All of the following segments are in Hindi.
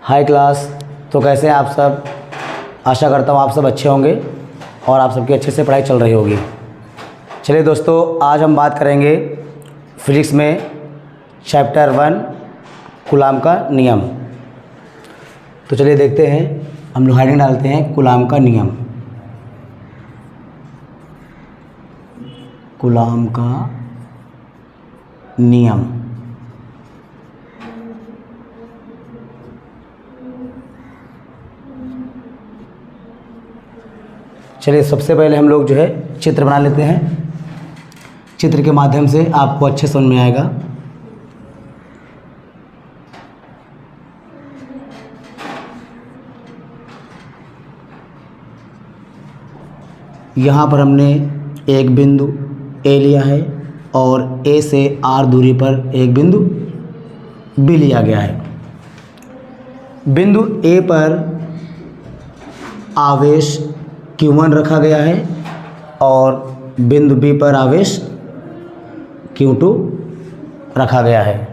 High class. तो कैसे हैं आप सब? आशा करता हूँ आप सब अच्छे होंगे और आप सबकी अच्छे से पढ़ाई चल रही होगी। चलिए दोस्तों, आज हम बात करेंगे फिजिक्स में चैप्टर 1 कूलाम का नियम। तो चलिए देखते हैं, हम लोग हेडिंग डालते हैं कूलाम का नियम। कूलाम का नियम। चलिए सबसे पहले हम लोग जो है चित्र बना लेते हैं। चित्र के माध्यम से आपको अच्छे समझ में आएगा। यहाँ पर हमने एक बिंदु ए लिया है और ए से आर दूरी पर एक बिंदु बी लिया गया है। बिंदु ए पर आवेश Q1 रखा गया है और बिंदु बी पर आवेश Q2 रखा गया है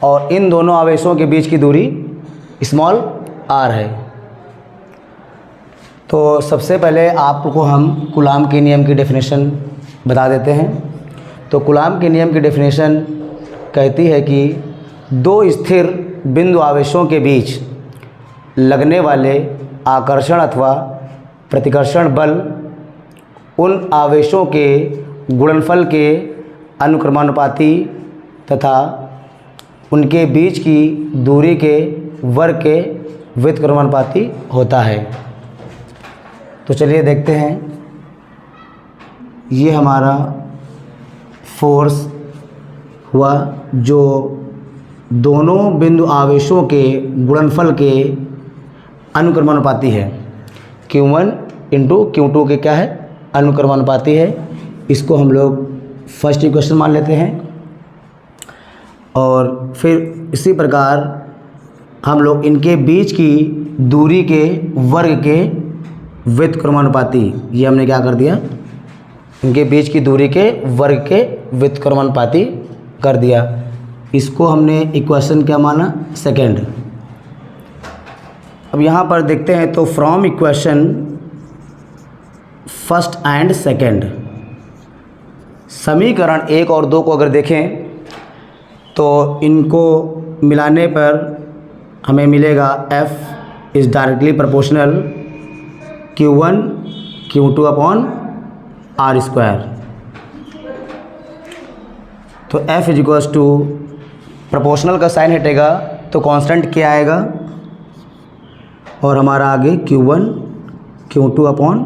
और इन दोनों आवेशों के बीच की दूरी स्मॉल r है। तो सबसे पहले आपको हम कूलाम के नियम की डेफिनेशन बता देते हैं। तो कूलाम के नियम की डेफिनेशन कहती है कि दो स्थिर बिंदु आवेशों के बीच लगने वाले आकर्षण अथवा प्रतिकर्षण बल उन आवेशों के गुणनफल के अनुक्रमानुपाती तथा उनके बीच की दूरी के वर्ग के व्युत्क्रमानुपाती होता है। तो चलिए देखते हैं, ये हमारा फोर्स हुआ जो दोनों बिंदु आवेशों के गुणनफल के अनुक्रमानुपाती है। Q1 इंटू Q2 के क्या है, अनुक्रमानुपाती है। इसको हम लोग फर्स्ट इक्वेशन मान लेते हैं और फिर इसी प्रकार हम लोग इनके बीच की दूरी के वर्ग के व्युत्क्रमानुपाती, ये हमने क्या कर दिया, इनके बीच की दूरी के वर्ग के व्युत्क्रमानुपाती कर दिया। इसको हमने इक्वेशन क्या माना, सेकेंड। अब यहाँ पर देखते हैं तो from equation first and second, समीकरण 1 और 2 को अगर देखें तो इनको मिलाने पर हमें मिलेगा F is directly proportional Q1 Q2 upon R square. तो F is equals to, proportional का साइन हटेगा तो कांस्टेंट क्या आएगा और हमारा आगे Q1 Q2 upon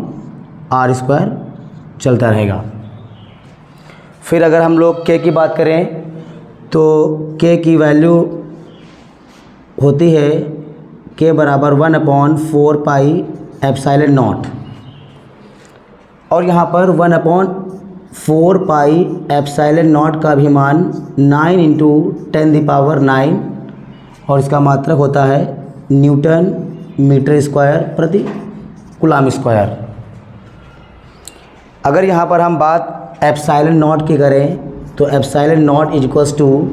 R square चलता रहेगा। फिर अगर हम लोग K की बात करें तो K की वैल्यू होती है K बराबर 1/4 पाई एप्सिलॉन नॉट और यहाँ पर 1/4 पाई एप्सिलॉन नॉट का भी मान 9 इंटू 10⁹ और इसका मात्रक होता है न्यूटन मीटर स्क्वायर प्रति कूलाम स्क्वायर। अगर यहाँ पर हम बात एप्सिलॉन नॉट की करें तो epsilon naught is equals to,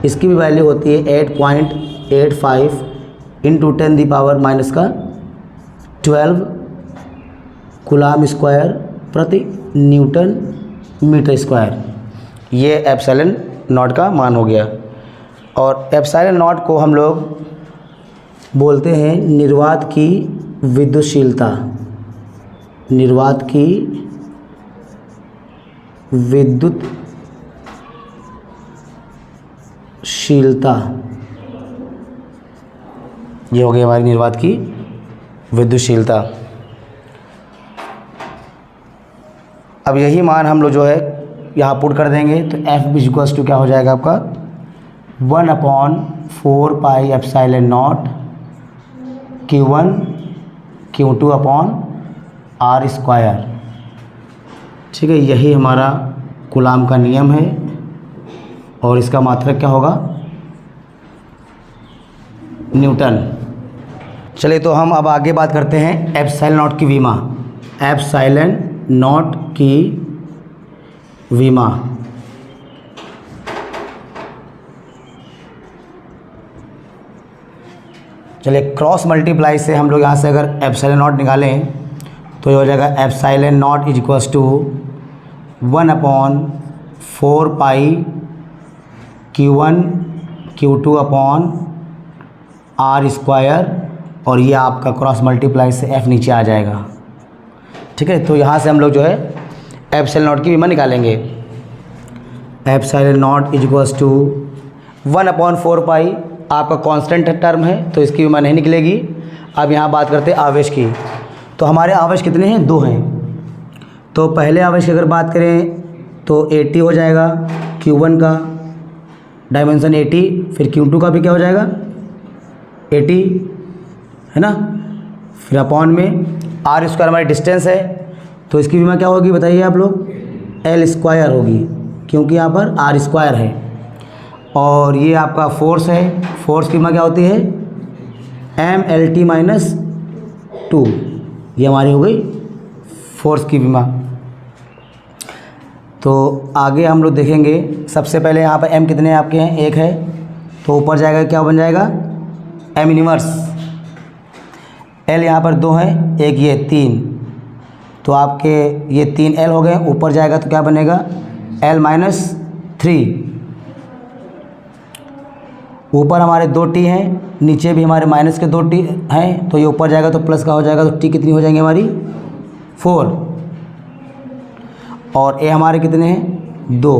इसकी भी वैल्यू होती है 8.85 इंटू 10⁻⁻12 कूलाम स्क्वायर प्रति न्यूटन मीटर स्क्वायर। ये एप्सिलॉन नॉट का मान हो गया। और एप्सिलॉन नॉट को हम लोग बोलते हैं निर्वात की विद्युतशीलता। निर्वात की विद्युतशीलता, ये हो गई हमारी निर्वात की विद्युतशीलता। अब यही मान हम लोग जो है यहाँ पुट कर देंगे तो F इक्वल्स टू क्या हो जाएगा आपका 1/4 pi epsilon not Q1 Q2 upon R square. ठीक है, यही हमारा कूलाम का नियम है और इसका मात्रक क्या होगा, न्यूटन। चलिए तो हम अब आगे बात करते हैं एप्सिलॉन नॉट की विमा। एप्सिलॉन नॉट की विमा। चलिए क्रॉस मल्टीप्लाई से हम लोग यहाँ से अगर एप्सिलॉन नॉट निकालें तो ये हो जाएगा epsilon naught is equals to 1/4 pi Q1 Q2 upon R square, और ये आपका क्रॉस मल्टीप्लाई से F नीचे आ जाएगा। ठीक है, तो यहाँ से हम लोग जो है एप्सिलॉन नॉट की विमा निकालेंगे। Epsilon naught is equals to 1/4 pi आपका कांस्टेंट टर्म है तो इसकी विमा नहीं निकलेगी। अब यहाँ बात करते हैं आवेश की। तो हमारे आवेश कितने हैं? 2 हैं। तो पहले आवेश की अगर बात करें तो 80 हो जाएगा Q1 का डायमेंशन 80, फिर Q2 का भी क्या हो जाएगा 80, है ना। फिर अपॉन में आर स्क्वायर हमारी डिस्टेंस है तो इसकी विमा क्या होगी बताइए आप लोग? L स्क्वायर होगी, क्योंकि यहाँ पर आर स्क्वायर है। और ये आपका फोर्स है, फोर्स की विमा क्या होती है? MLT-2, ये हमारी हो गई फोर्स की विमा। तो आगे हम लोग देखेंगे, सबसे पहले यहाँ पर M कितने आपके हैं? 1 है, तो ऊपर जाएगा क्या बन जाएगा? M inverse. L यहाँ पर 2 है, एक ये 3, तो आपके ये 3L हो गए। ऊपर जाएगा तो क्या बनेगा? L-3। ऊपर हमारे 2T हैं, नीचे भी हमारे माइनस के 2T हैं, तो ये ऊपर जाएगा तो प्लस का हो जाएगा, तो T कितनी हो जाएंगी हमारी? 4। और A हमारे कितने हैं? 2,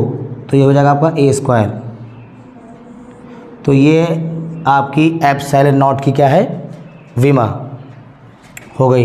तो ये हो जाएगा आपका A स्क्वायर। तो ये आपकी एप्सिलॉन नॉट की क्या है? विमा हो गई।